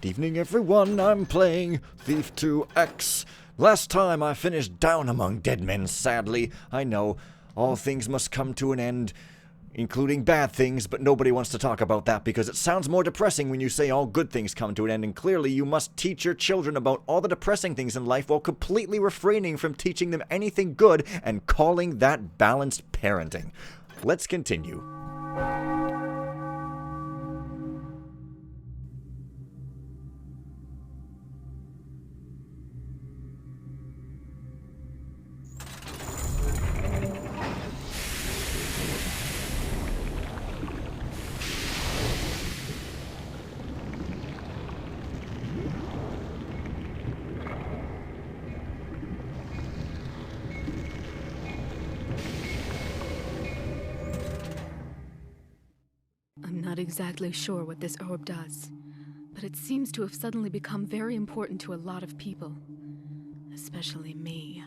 Evening everyone, I'm playing Thief 2X. Last time I finished down among dead men, sadly. I know, all things must come to an end, including bad things, but nobody wants to talk about that because it sounds more depressing when you say all good things come to an end, and clearly you must teach your children about all the depressing things in life while completely refraining from teaching them anything good and calling that balanced parenting. Let's continue. I'm not exactly sure what this orb does, but it seems to have suddenly become very important to a lot of people. Especially me.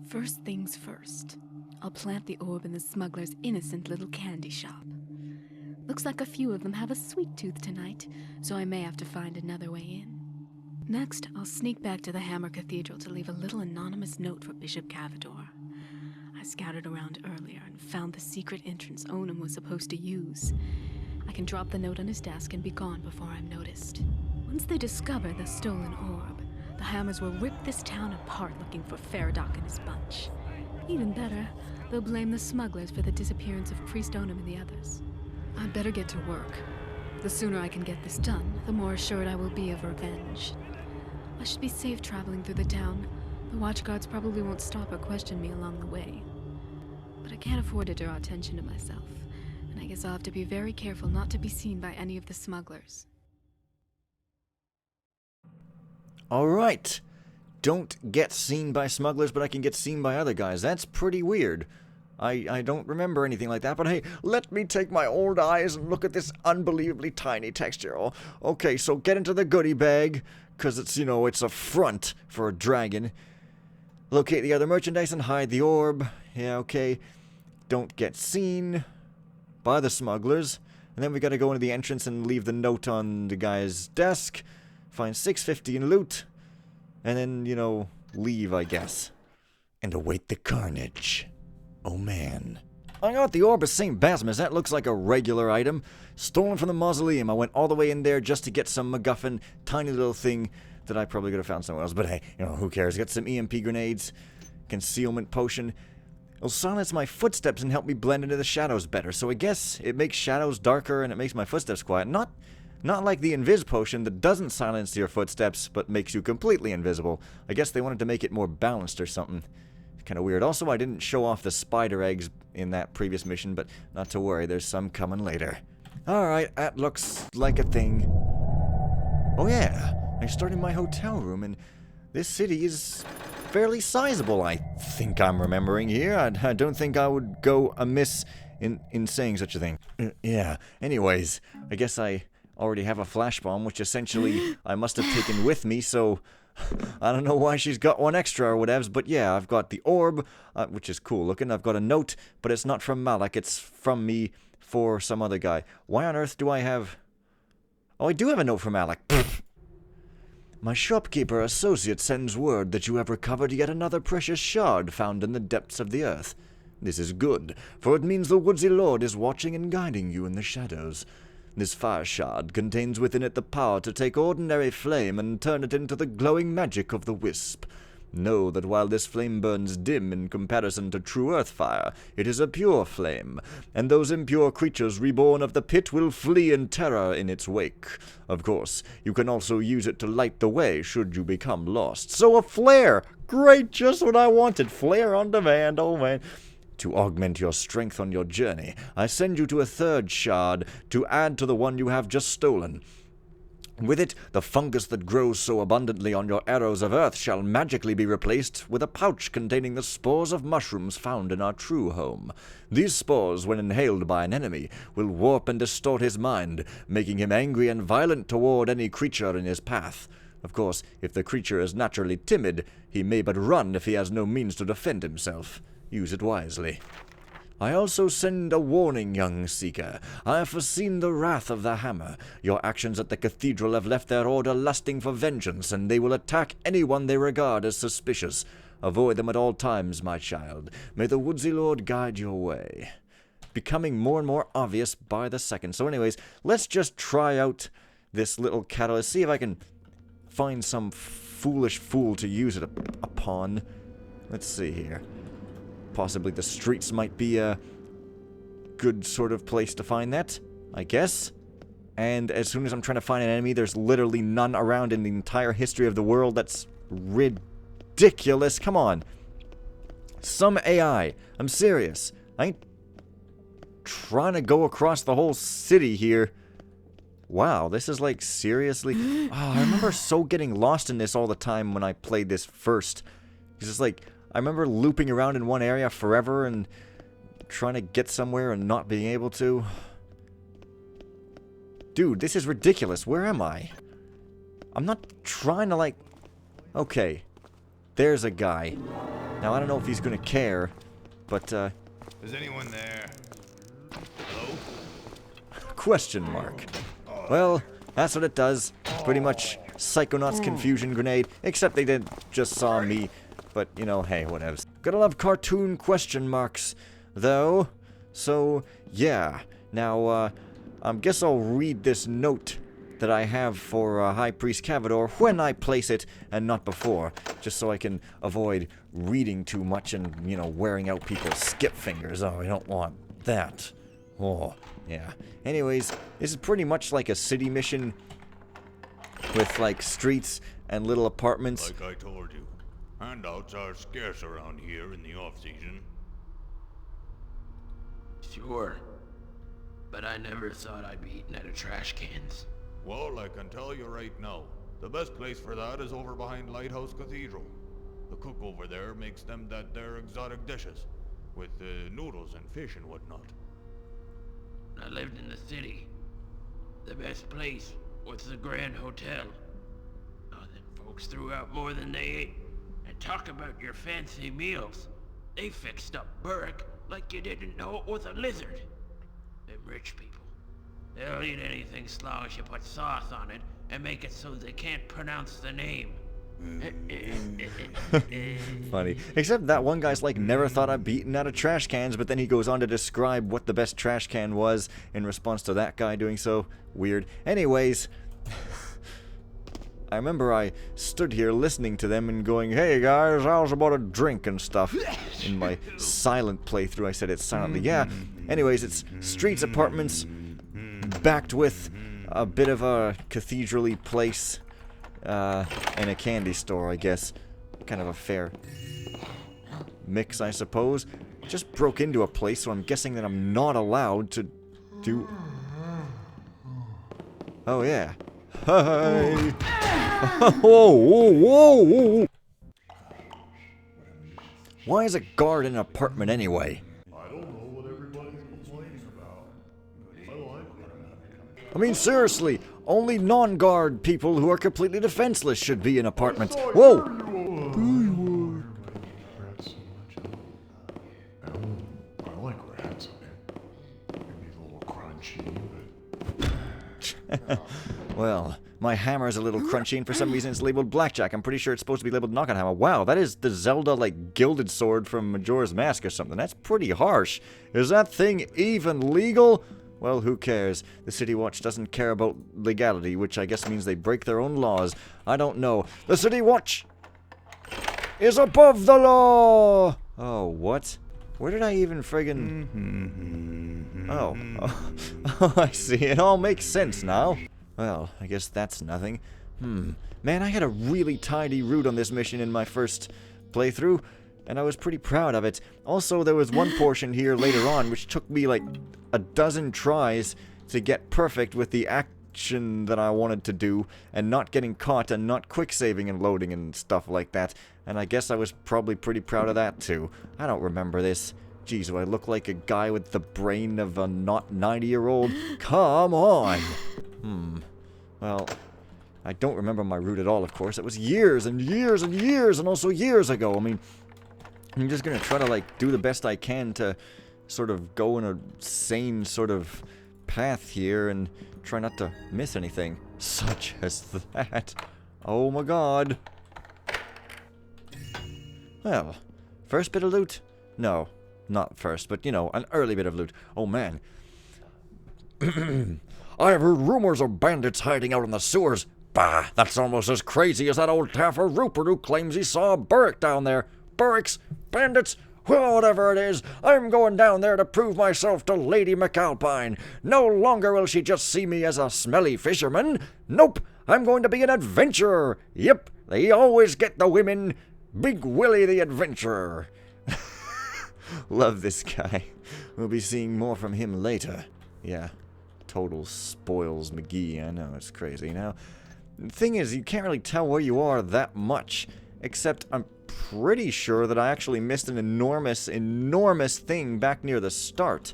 First things first, I'll plant the orb in the smuggler's innocent little candy shop. Looks like a few of them have a sweet tooth tonight, so I may have to find another way in. Next, I'll sneak back to the Hammer Cathedral to leave a little anonymous note for Bishop Cavador. I scouted around earlier and found the secret entrance Onum was supposed to use. I can drop the note on his desk and be gone before I'm noticed. Once they discover the stolen orb, the Hammers will rip this town apart looking for Faradoc and his bunch. Even better, they'll blame the smugglers for the disappearance of Priest Onum and the others. I'd better get to work. The sooner I can get this done, the more assured I will be of revenge. I should be safe traveling through the town. The watchguards probably won't stop or question me along the way. But I can't afford to draw attention to myself, and I guess I'll have to be very careful not to be seen by any of the smugglers. Alright. Don't get seen by smugglers, but I can get seen by other guys. That's pretty weird. I don't remember anything like that, but hey, let me take my old eyes and look at this unbelievably tiny texture. Oh, okay, so get into the goodie bag, because it's, it's a front for a dragon. Locate the other merchandise and hide the orb. Yeah, okay. Don't get seen by the smugglers. And then we gotta go into the entrance and leave the note on the guy's desk. Find 650 in loot. And then, leave, I guess. And await the carnage. Oh man. I got the Orb of St. Basmus. That looks like a regular item. Stolen from the mausoleum. I went all the way in there just to get some MacGuffin, tiny little thing that I probably could have found somewhere else. But hey, who cares? Got some EMP grenades, concealment potion. It'll silence my footsteps and help me blend into the shadows better. So I guess it makes shadows darker and it makes my footsteps quiet. Not like the Invis potion that doesn't silence your footsteps, but makes you completely invisible. I guess they wanted to make it more balanced or something. Kind of weird. Also, I didn't show off the spider eggs in that previous mission, but not to worry, there's some coming later. Alright, that looks like a thing. Oh yeah, I started my hotel room, and this city is fairly sizable, I think I'm remembering here. I don't think I would go amiss in saying such a thing. Yeah, anyways, I guess I already have a flash bomb, which essentially I must have taken with me, so I don't know why she's got one extra or whatevs, but yeah, I've got the orb, which is cool looking. I've got a note, but it's not from Malak, it's from me for some other guy. Why on earth do I have... Oh, I do have a note from Malak. My shopkeeper associate sends word that you have recovered yet another precious shard found in the depths of the earth. This is good, for it means the woodsy lord is watching and guiding you in the shadows. This fire shard contains within it the power to take ordinary flame and turn it into the glowing magic of the wisp. Know that while this flame burns dim in comparison to true earth fire, it is a pure flame, and those impure creatures reborn of the pit will flee in terror in its wake. Of course, you can also use it to light the way should you become lost. So a flare! Great, just what I wanted. Flare on demand, oh man. To augment your strength on your journey, I send you to a third shard to add to the one you have just stolen. With it, the fungus that grows so abundantly on your arrows of earth shall magically be replaced with a pouch containing the spores of mushrooms found in our true home. These spores, when inhaled by an enemy, will warp and distort his mind, making him angry and violent toward any creature in his path. Of course, if the creature is naturally timid, he may but run if he has no means to defend himself. Use it wisely. I also send a warning, young seeker. I have foreseen the wrath of the hammer. Your actions at the cathedral have left their order lusting for vengeance, and they will attack anyone they regard as suspicious. Avoid them at all times, my child. May the woodsy lord guide your way. Becoming more and more obvious by the second. So anyways, let's just try out this little catalyst. See if I can find some foolish fool to use it upon. Let's see here. Possibly the streets might be a good sort of place to find that, I guess. And as soon as I'm trying to find an enemy, there's literally none around in the entire history of the world. That's ridiculous. Come on. Some AI. I'm serious. I ain't trying to go across the whole city here. Wow, this is like seriously... Oh, I remember so getting lost in this all the time when I played this first. It's just like... I remember looping around in one area forever and trying to get somewhere and not being able to. Dude, this is ridiculous. Where am I? I'm not trying to, like... Okay. There's a guy. Now, I don't know if he's gonna care, but, Is anyone there? Hello? Question mark. Well, that's what it does. Pretty much Psychonauts confusion grenade, except they didn't just saw me. But, you know, hey, whatever. Gotta love cartoon question marks, though. So, yeah. Now, I guess I'll read this note that I have for High Priest Cavador when I place it, and not before. Just so I can avoid reading too much and, you know, wearing out people's skip fingers. Oh, I don't want that. Oh, yeah. Anyways, this is pretty much like a city mission with, like, streets and little apartments. Like I told you. Handouts are scarce around here in the off-season. Sure. But I never thought I'd be eating out of trash cans. Well, I can tell you right now, the best place for that is over behind Lighthouse Cathedral. The cook over there makes them their exotic dishes, with noodles and fish and whatnot. I lived in the city. The best place was the Grand Hotel. Oh, them folks threw out more than they ate. And talk about your fancy meals. They fixed up Burke like you didn't know it was a lizard. Them rich people. They'll eat anything as long as you put sauce on it and make it so they can't pronounce the name. Funny. Except that one guy's like, never thought I'd be eating out of trash cans, but then he goes on to describe what the best trash can was in response to that guy doing so. Weird. Anyways... I remember I stood here listening to them and going, hey guys, how's about a drink and stuff? In my silent playthrough, I said it silently. Yeah. Anyways, it's streets, apartments, backed with a bit of a cathedral-y place, and a candy store, I guess. Kind of a fair mix, I suppose. Just broke into a place, so I'm guessing that I'm not allowed to do... Oh, yeah. Hi! Whoa, whoa, whoa! Why is a guard in an apartment anyway? I don't know what everybody's complaining about. I like it. I mean, seriously, only non-guard people who are completely defenseless should be in apartments. Whoa! Rats so much. I like rats. Maybe a little crunchy, but... Well, my hammer's a little crunchy, and for some reason it's labeled blackjack. I'm pretty sure it's supposed to be labeled knockout hammer. Wow, that is the Zelda, like, gilded sword from Majora's Mask or something. That's pretty harsh. Is that thing even legal? Well, who cares? The City Watch doesn't care about legality, which I guess means they break their own laws. I don't know. The City Watch is above the law! Oh, what? Where did I even friggin... Oh, I see. It all makes sense now. Well, I guess that's nothing. Man, I had a really tidy route on this mission in my first playthrough, and I was pretty proud of it. Also, there was one portion here later on which took me like a dozen tries to get perfect with the action that I wanted to do, and not getting caught and not quick saving and loading and stuff like that. And I guess I was probably pretty proud of that too. I don't remember this. Geez, do I look like a guy with the brain of a not 90-year-old? Come on! Well, I don't remember my route at all, of course. It was years and years and years and also years ago. I mean, I'm just gonna try to, like, do the best I can to sort of go in a sane sort of path here and try not to miss anything. Such as that. Oh my god. Well, first bit of loot? No, not first, but you know, an early bit of loot. Oh man. I've heard rumors of bandits hiding out in the sewers. Bah, that's almost as crazy as that old Taffer Rupert who claims he saw a Burrick down there. Burricks? Bandits? Well, whatever it is, I'm going down there to prove myself to Lady McAlpine. No longer will she just see me as a smelly fisherman. Nope, I'm going to be an adventurer. Yep, they always get the women. Big Willie the Adventurer. Love this guy. We'll be seeing more from him later. Yeah, total spoils McGee. I know, it's crazy. Now, the thing is, you can't really tell where you are that much, except I'm pretty sure that I actually missed an enormous thing back near the start.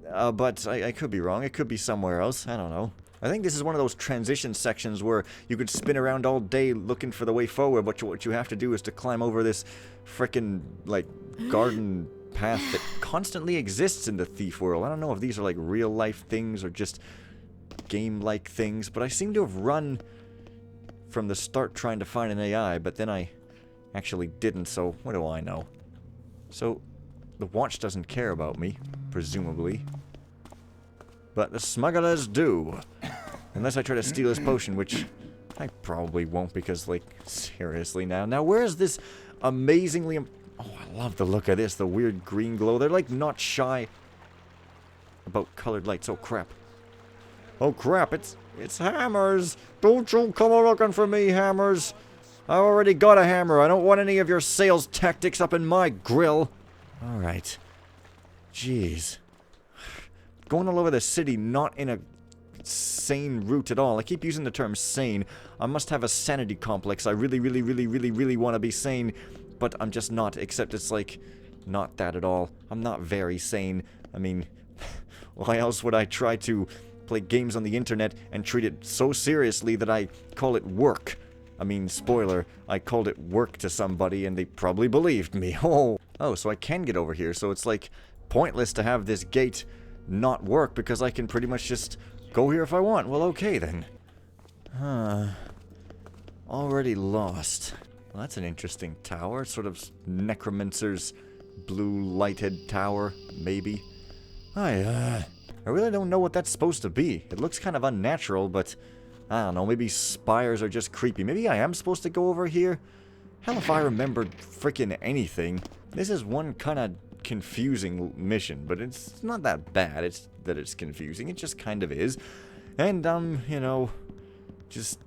But I could be wrong. It could be somewhere else. I don't know. I think this is one of those transition sections where you could spin around all day looking for the way forward, but what you have to do is to climb over this frickin', like, garden path that constantly exists in the Thief world. I don't know if these are, like, real-life things or just game-like things, but I seem to have run from the start trying to find an AI, but then I actually didn't, so what do I know? So, the watch doesn't care about me, presumably. But the smugglers do. Unless I try to steal his potion, which I probably won't because, like, seriously now. Now, where's this amazingly... Oh, I love the look of this, the weird green glow. They're, like, not shy about colored lights. Oh, crap. Oh, crap, it's hammers. Don't you come looking for me, hammers. I already got a hammer. I don't want any of your sales tactics up in my grill. Alright. Jeez. Going all over the city, not in a sane route at all. I keep using the term sane. I must have a sanity complex. I really want to be sane, but I'm just not, except it's like, not that at all. I'm not very sane. I mean, why else would I try to play games on the internet and treat it so seriously that I call it work? I mean, spoiler, I called it work to somebody and they probably believed me. Oh, so I can get over here, so it's like pointless to have this gate not work because I can pretty much just go here if I want. Well, okay then. Already lost. Well, that's an interesting tower. Sort of necromancer's blue lighted tower, maybe. I really don't know what that's supposed to be. It looks kind of unnatural, but I don't know, maybe spires are just creepy. Maybe I am supposed to go over here? Hell if I remembered frickin' anything. This is one kind of confusing mission, but it's not that bad. It's that it's confusing. It just kind of is. And you know, just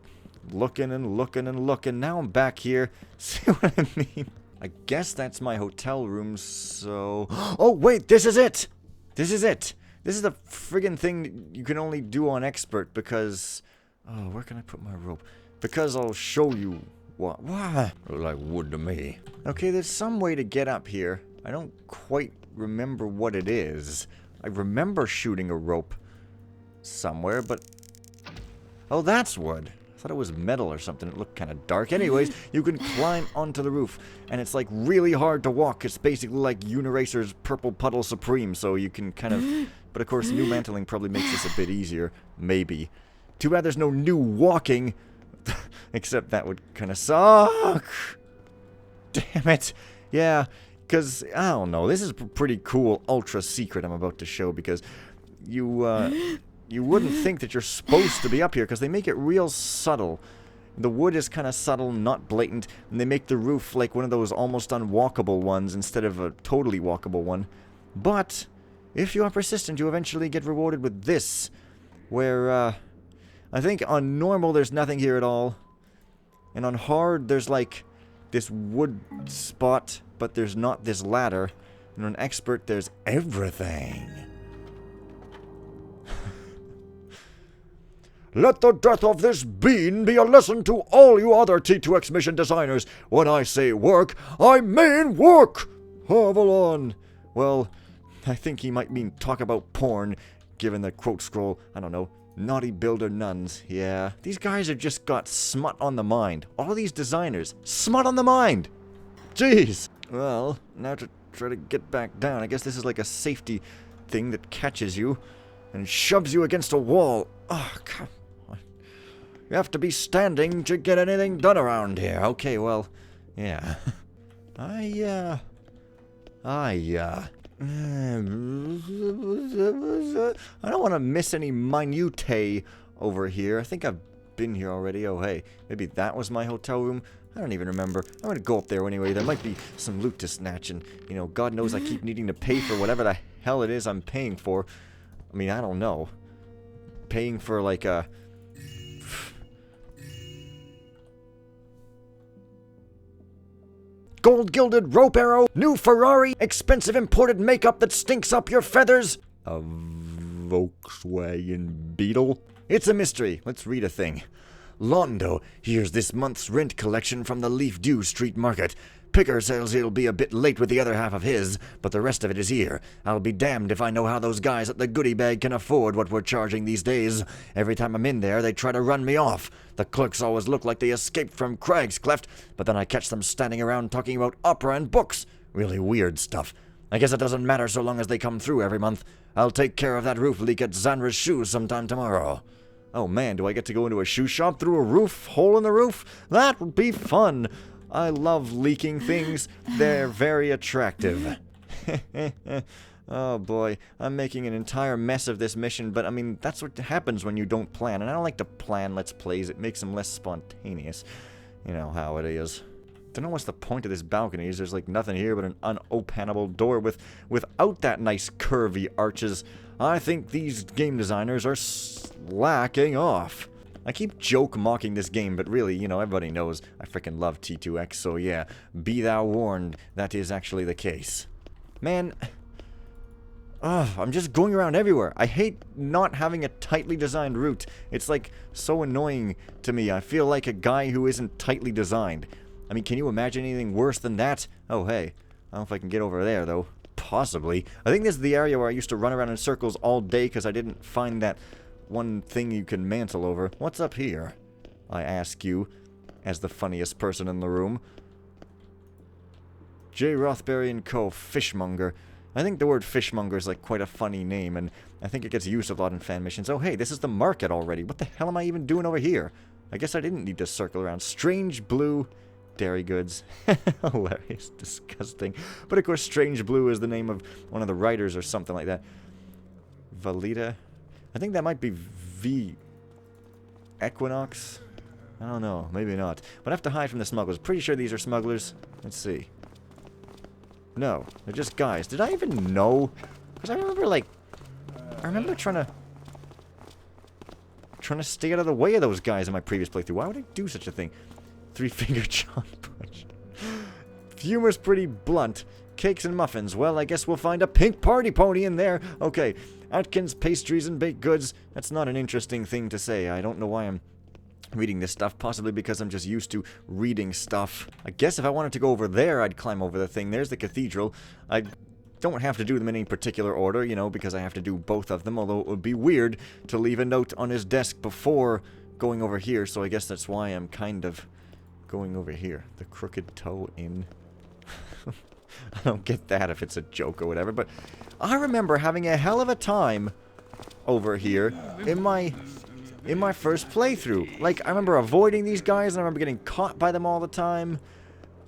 looking and looking and looking. Now I'm back here. See what I mean? I guess that's my hotel room, so... Oh, wait, this is it! This is it! This is the friggin' thing you can only do on expert because... Oh, where can I put my rope? Because I'll show you what... What? Like wood to me. Okay, there's some way to get up here. I don't quite remember what it is. I remember shooting a rope somewhere, but... Oh, that's wood. I thought it was metal or something. It looked kind of dark. Anyways, you can climb onto the roof, and it's like really hard to walk. It's basically like Uniracer's Purple Puddle Supreme, so you can kind of... But of course, new mantling probably makes this a bit easier. Maybe. Too bad there's no new walking. Except that would kind of suck. Damn it. Yeah, because, I don't know. This is a pretty cool ultra secret I'm about to show, because you wouldn't think that you're supposed to be up here, because they make it real subtle. The wood is kind of subtle, not blatant, and they make the roof like one of those almost unwalkable ones instead of a totally walkable one. But if you are persistent, you eventually get rewarded with this, where, I think on normal there's nothing here at all, and on hard there's like this wood spot, but there's not this ladder, and on expert there's everything. Let the death of this bean be a lesson to all you other T2X mission designers. When I say work, I mean work! Avalon. Well, I think he might mean talk about porn, given the quote scroll, I don't know, naughty builder nuns. Yeah, these guys have just got smut on the mind. All these designers, smut on the mind! Jeez! Well, now to try to get back down. I guess this is like a safety thing that catches you and shoves you against a wall. Oh, come on. You have to be standing to get anything done around here. Okay, well, yeah. I don't want to miss any minutiae over here. I think I've been here already. Oh, hey, maybe that was my hotel room. I don't even remember. I'm going to go up there anyway. There might be some loot to snatch, and, you know, God knows I keep needing to pay for whatever the hell it is I'm paying for. I mean, I don't know. Paying for, like, a... gold-gilded rope arrow, new Ferrari, expensive imported makeup that stinks up your feathers, a Volkswagen Beetle. It's a mystery. Let's read a thing. Londo, here's this month's rent collection from the Leaf Dew Street Market. Picker says he'll be a bit late with the other half of his, but the rest of it is here. I'll be damned if I know how those guys at the goodie bag can afford what we're charging these days. Every time I'm in there, they try to run me off. The clerks always look like they escaped from Crag's Cleft, but then I catch them standing around talking about opera and books. Really weird stuff. I guess it doesn't matter so long as they come through every month. I'll take care of that roof leak at Zanra's shoes sometime tomorrow. Oh man, do I get to go into a shoe shop through a roof hole in the roof? That would be fun. I love leaking things. They're very attractive. Oh boy, I'm making an entire mess of this mission, but I mean, that's what happens when you don't plan. And I don't like to plan Let's Plays. It makes them less spontaneous. You know how it is. Don't know what's the point of this balcony. There's like nothing here but an unopenable door without that nice curvy arches. I think these game designers are slacking off. I keep joke mocking this game, but really, you know, everybody knows I freaking love T2X, so yeah, be thou warned, that is actually the case. Man, I'm just going around everywhere. I hate not having a tightly designed route. It's like so annoying to me. I feel like a guy who isn't tightly designed. I mean, can you imagine anything worse than that? Oh, hey, I don't know if I can get over there, though. Possibly. I think this is the area where I used to run around in circles all day because I didn't find that one thing you can mantle over. What's up here? I ask you, as the funniest person in the room. J. Rothbury & Co. Fishmonger. I think the word fishmonger is like quite a funny name, and I think it gets used a lot in fan missions. Oh hey, this is the market already. What the hell am I even doing over here? I guess I didn't need to circle around. Strange Blue dairy goods. Hilarious. Disgusting. But of course Strange Blue is the name of one of the writers or something like that. Valita. I think that might be V. Equinox? I don't know. Maybe not. But I have to hide from the smugglers. Pretty sure these are smugglers. Let's see. No. They're just guys. Did I even know? Because I remember, like... I remember trying to stay out of the way of those guys in my previous playthrough. Why would I do such a thing? Three-finger John Punch. Humor's pretty blunt. Cakes and muffins. Well, I guess we'll find a pink party pony in there. Okay. Atkins, pastries, and baked goods. That's not an interesting thing to say. I don't know why I'm reading this stuff. Possibly because I'm just used to reading stuff. I guess if I wanted to go over there, I'd climb over the thing. There's the cathedral. I don't have to do them in any particular order, you know, because I have to do both of them. Although it would be weird to leave a note on his desk before going over here. So I guess that's why I'm kind of going over here. The Crooked Toe Inn. I don't get that if it's a joke or whatever, but I remember having a hell of a time over here in my first playthrough. Like, I remember avoiding these guys, and I remember getting caught by them all the time,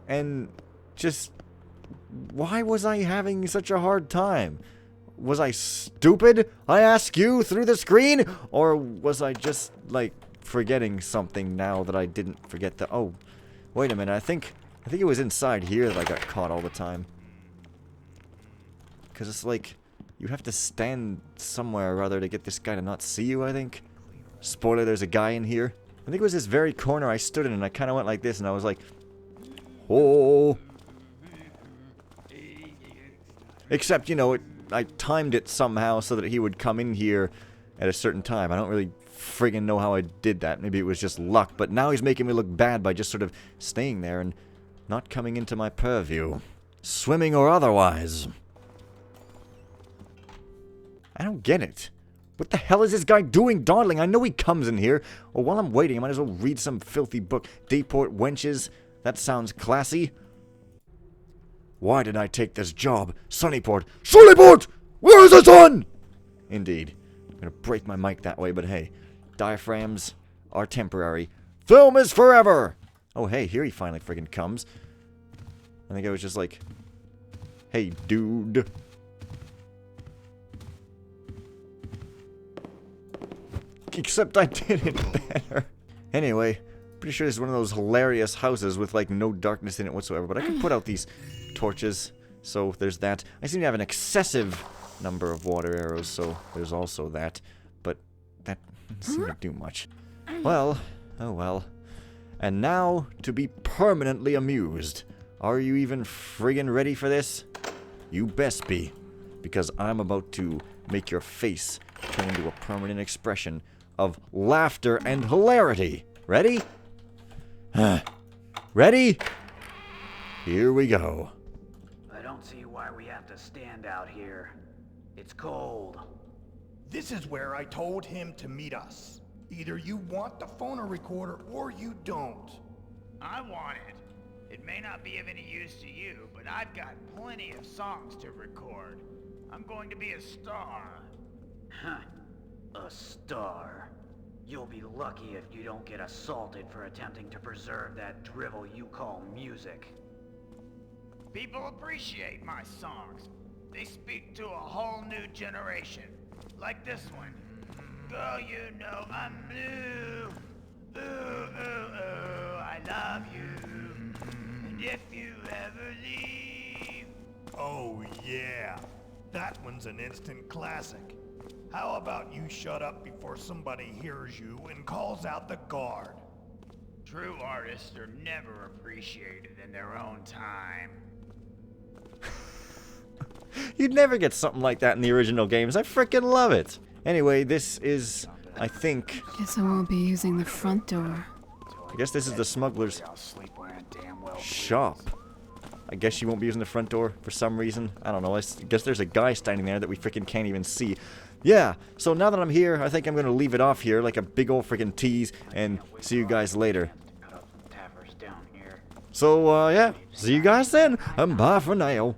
and just... why was I having such a hard time? Was I stupid, I ask you, through the screen? Or was I just, like, forgetting something now that I didn't forget the... oh, wait a minute, I think it was inside here that I got caught all the time. Because it's like, you have to stand somewhere or other to get this guy to not see you, I think. Spoiler, there's a guy in here. I think it was this very corner I stood in, and I kind of went like this, and I was like, oh. Except, you know, I timed it somehow so that he would come in here at a certain time. I don't really friggin' know how I did that. Maybe it was just luck, but now he's making me look bad by just sort of staying there and not coming into my purview. Swimming or otherwise. I don't get it. What the hell is this guy doing dawdling? I know he comes in here. Well, while I'm waiting, I might as well read some filthy book. Dayport Wenches. That sounds classy. Why did I take this job? Sunnyport! Sunnyport! Where is the sun? Indeed. I'm gonna break my mic that way, but hey. Diaphragms are temporary. Film is forever! Oh, hey, here he finally friggin' comes. I think I was just like, hey, dude. Except I did it better. Anyway, pretty sure this is one of those hilarious houses with, like, no darkness in it whatsoever. But I can put out these torches, so there's that. I seem to have an excessive number of water arrows, so there's also that. But that doesn't seem to do much. Well, oh well. And now, to be permanently amused. Are you even friggin' ready for this? You best be. Because I'm about to make your face turn into a permanent expression of laughter and hilarity. Ready? Ready? Here we go. I don't see why we have to stand out here. It's cold. This is where I told him to meet us. Either you want the phono recorder or you don't. I want it. It may not be of any use to you, but I've got plenty of songs to record. I'm going to be a star. Huh. A star. You'll be lucky if you don't get assaulted for attempting to preserve that drivel you call music. People appreciate my songs. They speak to a whole new generation. Like this one. Girl, you know I'm blue. Ooh, ooh, ooh, I love you. And if you ever leave... Oh yeah, that one's an instant classic. How about you shut up before somebody hears you and calls out the guard? True artists are never appreciated in their own time. You'd never get something like that in the original games. I frickin' love it. Anyway, this is, I think... Guess I won't be using the front door. I guess this is the smuggler's shop. I guess you won't be using the front door for some reason. I don't know. I guess there's a guy standing there that we frickin' can't even see. Yeah, so now that I'm here, I think I'm gonna leave it off here like a big old frickin' tease and see you guys later. So, yeah, see you guys then. Bye for now.